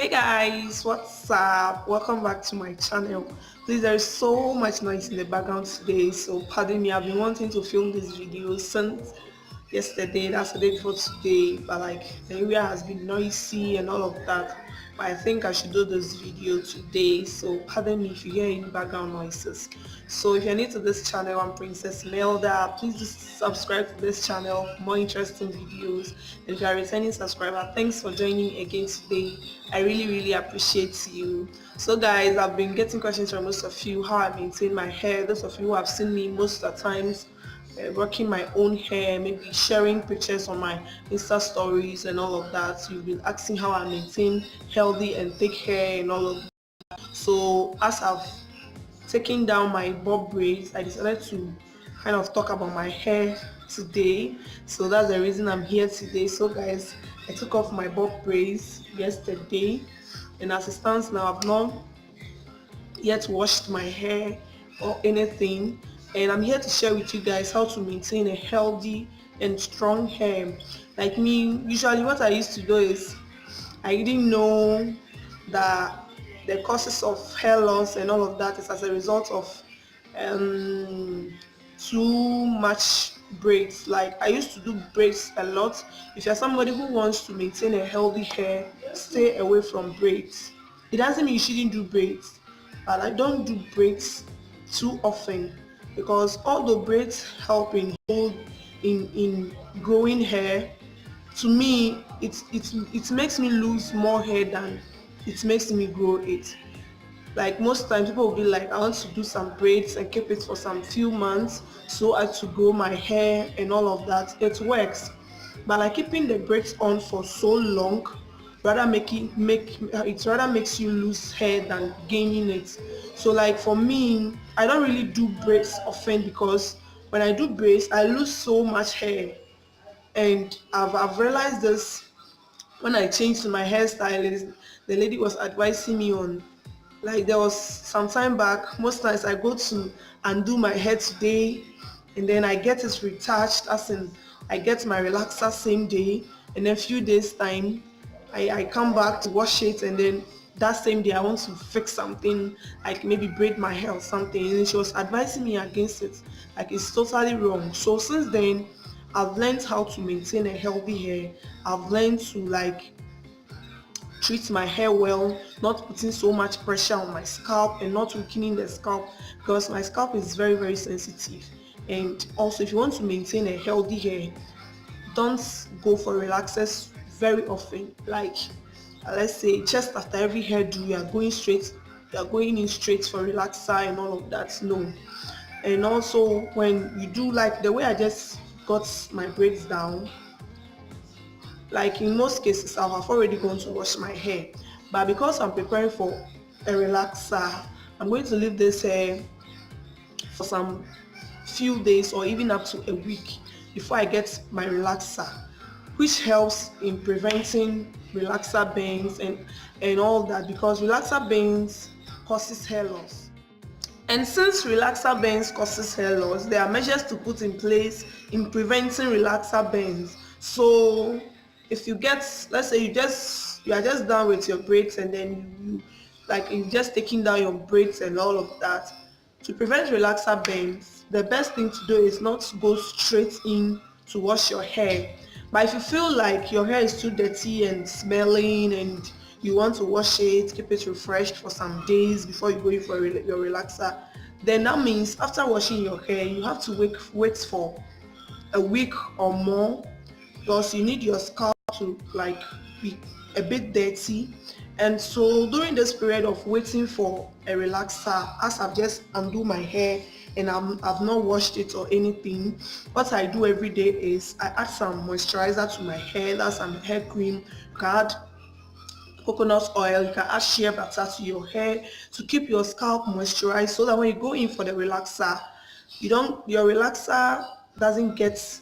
Hey guys, what's up? Welcome back to my channel. Please, there is so much noise in the background today, so pardon me. I've been wanting to film this video since yesterday, that's the day before today, but like the area has been noisy and all of that. But I think I should do this video today, so pardon me if you hear any background noises. So if you're new to this channel, I'm Princess Melda. Please just subscribe to this channel for more interesting videos. And if you're a returning subscriber, thanks for joining again today. I really appreciate you. So guys, I've been getting questions from most of you how I maintain my hair. Those of you who have seen me most of the times working my own hair, maybe sharing pictures on my Insta stories and all of that. You've been asking how I maintain healthy and thick hair and all of that. So as I've taken down my bob braids, I decided to kind of talk about my hair today. So that's the reason I'm here today. So guys, I took off my bob braids yesterday, and as it stands now, I've not yet washed my hair or anything, and I'm here to share with you guys how to maintain a healthy and strong hair. Like me, usually what I used to do is I didn't know that the causes of hair loss and all of that is as a result of um, too much braids. Like I used to do braids a lot. If you're somebody who wants to maintain a healthy hair, stay away from braids. It doesn't mean you shouldn't do braids, but I don't do braids too often, because although braids help in growing hair, to me it makes me lose more hair than it makes me grow it. Like most times people will be like, I want to do some braids and keep it for some few months so as to grow my hair and all of that. It works, but like keeping the braids on for so long rather it rather makes you lose hair than gaining it. So like for me, I don't really do braids often, because when I do braids I lose so much hair. And I've realized this when I changed to my hairstylist. The lady was advising me on, like there was some time back, most times I go to undo my hair today, and then I get it retouched, as in I get my relaxer same day, and then a few days time I come back to wash it, and then that same day I want to fix something, like maybe braid my hair or something, and she was advising me against it, like it's totally wrong. So since then I've learned how to maintain a healthy hair. I've learned to like treat my hair well, not putting so much pressure on my scalp and not weakening the scalp, because my scalp is very sensitive. And also, if you want to maintain a healthy hair, don't go for relaxers very often. Like let's say just after every hairdo you are going in straight for relaxer and all of that. No. And also when you do, like the way I just got my braids down, like in most cases I'll have already gone to wash my hair, but because I'm preparing for a relaxer, I'm going to leave this hair for some few days or even up to a week before I get my relaxer, which helps in preventing relaxer bangs and all that, because relaxer bangs causes hair loss. And since relaxer bands causes hair loss, there are measures to put in place in preventing relaxer bands. So if you get, let's say you are just done with your braids, and then you like you just taking down your braids and all of that, to prevent relaxer bands, the best thing to do is not to go straight in to wash your hair. But if you feel like your hair is too dirty and smelling, and you want to wash it, keep it refreshed for some days before you go in for your relaxer, then that means after washing your hair you have to wait for a week or more, because you need your scalp to like be a bit dirty. And so during this period of waiting for a relaxer, as I've just undo my hair and I've not washed it or anything, what I do every day is I add some moisturizer to my hair. That's some hair cream. You can add coconut oil, you can add shea butter to your hair to keep your scalp moisturized, so that when you go in for the relaxer, your relaxer doesn't get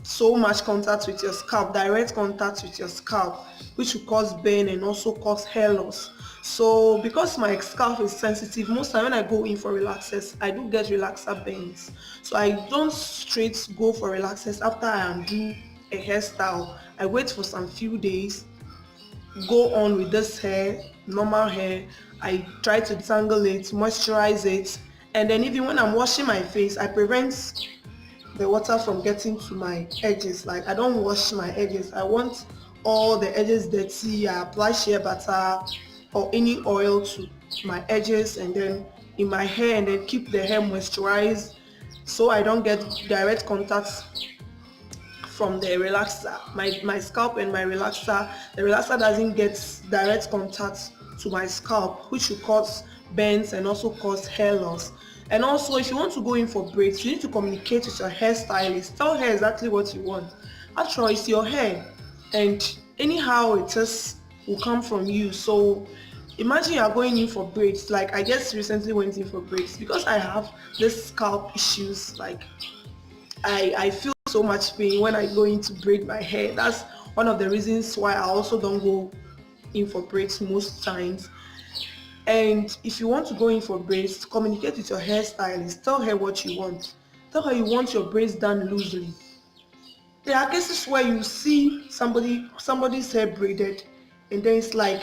so much contact with your scalp, direct contact with your scalp, which will cause burn and also cause hair loss. So because my scalp is sensitive, most time when I go in for relaxers, I do get relaxer burns. So I don't straight go for relaxers after I undo a hairstyle. I wait for some few days go on with this hair, normal hair. I try to detangle it, moisturize it, and then even when I'm washing my face, I prevent the water from getting to my edges. Like I don't wash my edges. I want all the edges dirty. I apply shea butter or any oil to my edges and then in my hair, and then keep the hair moisturized so I don't get direct contact from the relaxer. My scalp and my relaxer, the relaxer doesn't get direct contact to my scalp, which will cause bends and also cause hair loss. And also, if you want to go in for braids, you need to communicate with your hairstylist. Tell her exactly what you want. After all, it's your hair, and anyhow it is will come from you. So imagine you are going in for braids. Like I just recently went in for braids because I have this scalp issues. Like I feel so much pain when I go in to braid my hair. That's one of the reasons why I also don't go in for braids most times. And if you want to go in for braids, communicate with your hairstylist. Tell her what you want. Tell her you want your braids done loosely. There are cases where you see somebody's hair braided, and then it's like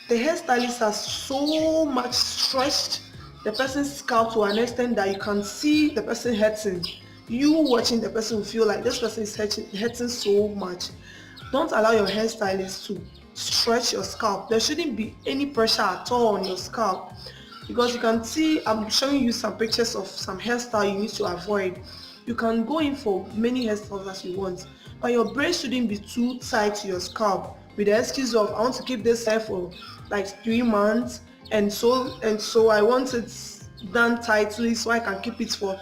the hairstylist has so much stretched the person's scalp to an extent that you can see the person hurting. You watching the person will feel like this person is hurting so much. Don't allow your hairstylist to stretch your scalp. There shouldn't be any pressure at all on your scalp, because you can see I'm showing you some pictures of some hairstyle you need to avoid. You can go in for many hairstyles as you want, but your braids shouldn't be too tight to your scalp with the excuse of I want to keep this hair for like 3 months, and so I want it done tightly so I can keep it for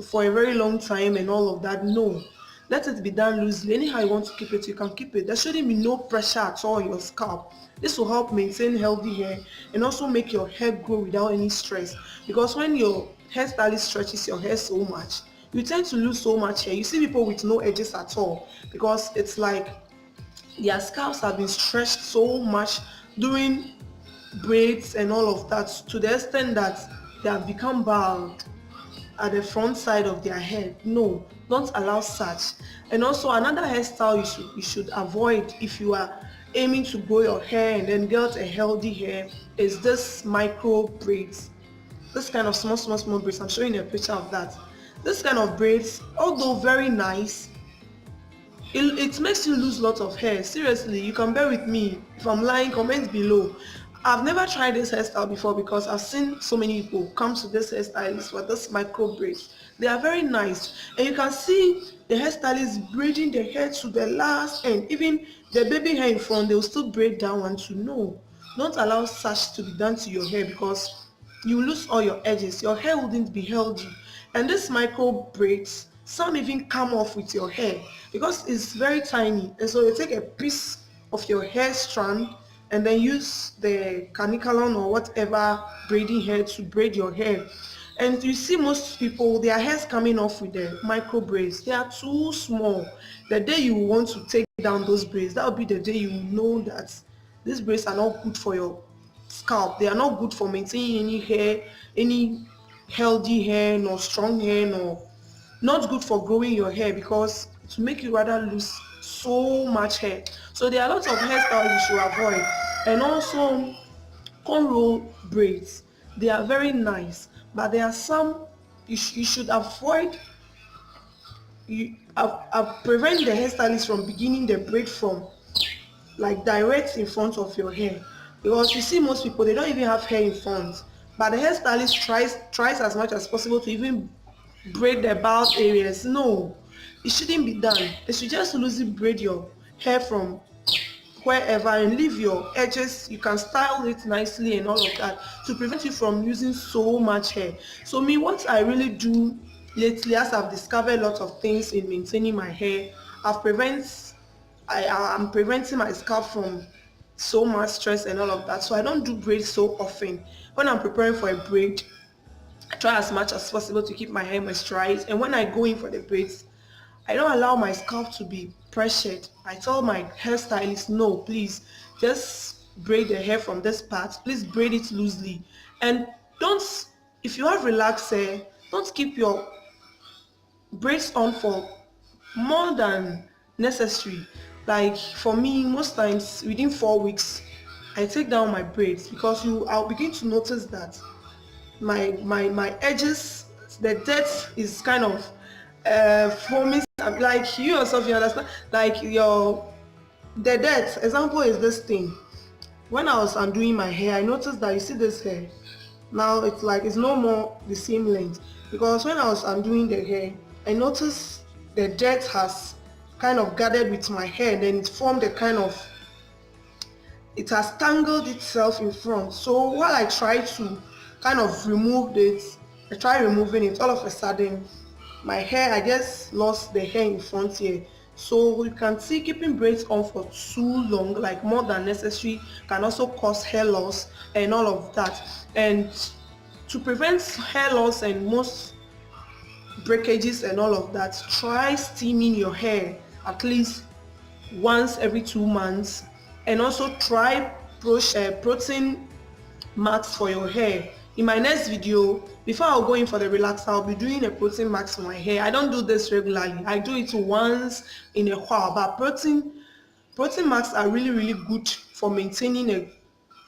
for a very long time and all of that. No, let it be done loosely. Anyhow you want to keep it, you can keep it. There shouldn't be no pressure at all on your scalp. This will help maintain healthy hair and also make your hair grow without any stress, because when your hairstylist stretches your hair so much, you tend to lose so much hair. You see people with no edges at all because it's like their scalps have been stretched so much during braids and all of that, to the extent that they have become bald at the front side of their head. No, don't allow such. And also another hairstyle you should avoid if you are aiming to grow your hair and then get a healthy hair is this micro braids. This kind of small braids. I'm showing you a picture of that. This kind of braids, although very nice, it makes you lose lots of hair. Seriously, you can bear with me. If I'm lying, comment below. I've never tried this hairstyle before because I've seen so many people come to this hairstylist for this micro braids. They are very nice, and you can see the hairstylist braiding the hair to the last end. Even the baby hair in front, they will still braid that one too. No, don't allow such to be done to your hair, because you lose all your edges. Your hair wouldn't be healthy. And this micro braids, some even come off with your hair because it's very tiny. And so you take a piece of your hair strand and then use the caniculum or whatever braiding hair to braid your hair. And you see most people, their hair's coming off with the micro braids. They are too small. The day you want to take down those braids, that will be the day you know that these braids are not good for your scalp. They are not good for maintaining any hair, any healthy hair, nor strong hair, nor not good for growing your hair, because to make you rather lose so much hair. So there are lots of hairstyles you should avoid. And also cornrow braids, they are very nice, but there are some you should avoid. Prevent the hairstylist from beginning the braid from like direct in front of your hair, because you see most people, they don't even have hair in front, but the hairstylist tries as much as possible to even braid the bald areas. No, it shouldn't be done. They should just loosely braid your hair from wherever and leave your edges. You can style it nicely and all of that to prevent you from losing so much hair. So me, what I really do lately, as I've discovered a lot of things in maintaining my hair, I am preventing my scalp from so much stress and all of that. So I don't do braids so often. When I'm preparing for a braid, I try as much as possible to keep my hair moisturized. And when I go in for the braids, I don't allow my scalp to be pressured. I tell my hairstylist, no, please, just braid the hair from this part. Please braid it loosely. And don't, if you have relaxed hair, don't keep your braids on for more than necessary. Like for me, most times within 4 weeks, I take down my braids because I'll begin to notice that my edges, the depth is kind of forming. Like you yourself, you understand, like your the depth. Example is this thing. When I was undoing my hair, I noticed that you see this hair. Now it's like it's no more the same length because when I was undoing the hair, I noticed the dirt has kind of gathered with my hair and then it formed a kind of, it has tangled itself in front. So while I try to kind of remove it, I try removing it, all of a sudden my hair, I just lost the hair in front here. So you can see keeping braids on for too long, like more than necessary, can also cause hair loss and all of that. And to prevent hair loss and most breakages and all of that, try steaming your hair at least once every 2 months, and also try protein mask for your hair. In my next video, before I'll go in for the relaxer, I'll be doing a protein mask for my hair. I don't do this regularly. I do it once in a while, but protein masks are really good for maintaining a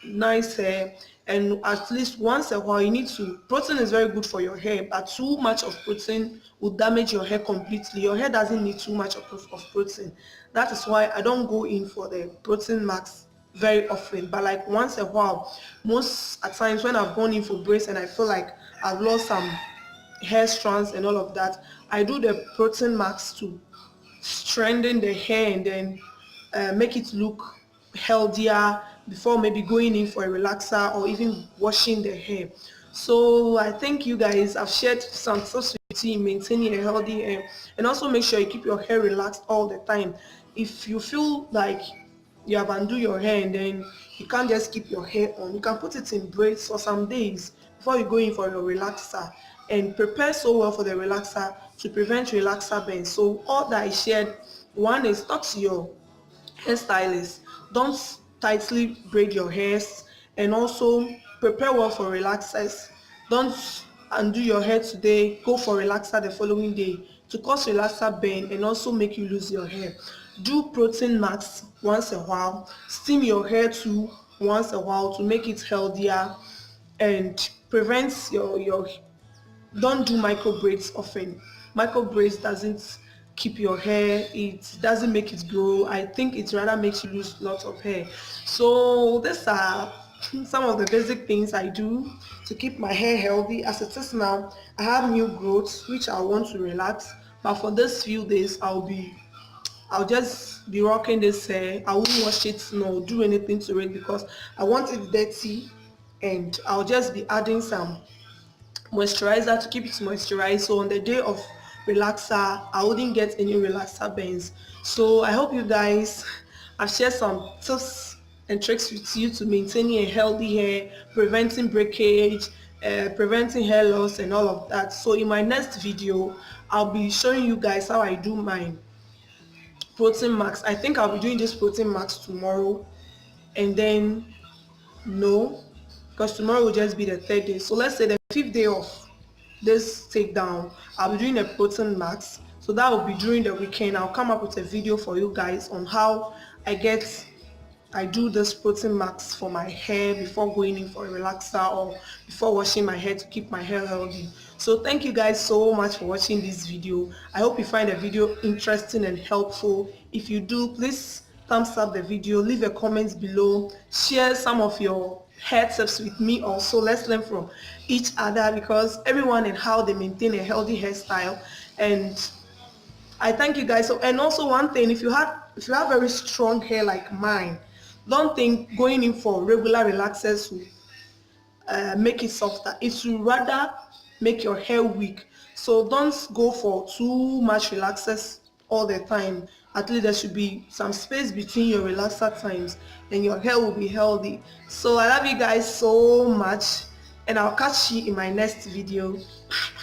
nice hair. And at least once a while you need to, protein is very good for your hair, but too much of protein will damage your hair completely. Your hair doesn't need too much of protein. That is why I don't go in for the protein max very often, but like once a while. Most at times when I've gone in for braids and I feel like I've lost some hair strands and all of that, I do the protein max to strengthen the hair and then make it look healthier before maybe going in for a relaxer or even washing the hair. So I thank you guys. I've shared some tips with you in maintaining a healthy hair, and also make sure you keep your hair relaxed all the time. If you feel like you have undo your hair and then you can't just keep your hair on, you can put it in braids for some days before you go in for your relaxer, and prepare so well for the relaxer to prevent relaxer bends. So all that I shared, one is talk to your hairstylist, don't tightly braid your hairs, and also prepare well for relaxers. Don't undo your hair today, go for relaxer the following day to cause relaxer bend and also make you lose your hair. Do protein masks once a while, steam your hair too once a while to make it healthier, and prevents your don't do micro braids often. Micro braids doesn't keep your hair, it doesn't make it grow. I think it rather makes you lose lots of hair. So these are some of the basic things I do to keep my hair healthy. As it is now, I have new growth which I want to relax, but for this few days I'll just be rocking this hair. I won't wash it nor do anything to it because I want it dirty, and I'll just be adding some moisturizer to keep it moisturized. So on the day of relaxer, I wouldn't get any relaxer bends. So I hope you guys, I've shared some tips and tricks with you to maintaining a healthy hair, preventing breakage, preventing hair loss and all of that. So in my next video, I'll be showing you guys how I do mine protein max. I think I'll be doing this protein max tomorrow, and then no, because tomorrow will just be the third day. So let's say the fifth day of this takedown, I'll be doing a protein max. So that will be during the weekend. I'll come up with a video for you guys on how I do this protein max for my hair before going in for a relaxer or before washing my hair to keep my hair healthy. So thank you guys so much for watching this video. I hope you find the video interesting and helpful. If you do, please thumbs up the video, leave a comment below, share some of your hair tips with me also. Let's learn from each other because everyone and how they maintain a healthy hairstyle. And I thank you guys. So, and also one thing, if you have very strong hair like mine, don't think going in for regular relaxers will make it softer. It will rather make your hair weak. So don't go for too much relaxers all the time. At least there should be some space between your relaxer times and your hair will be healthy. So I love you guys so much, and I'll catch you in my next video. Bye.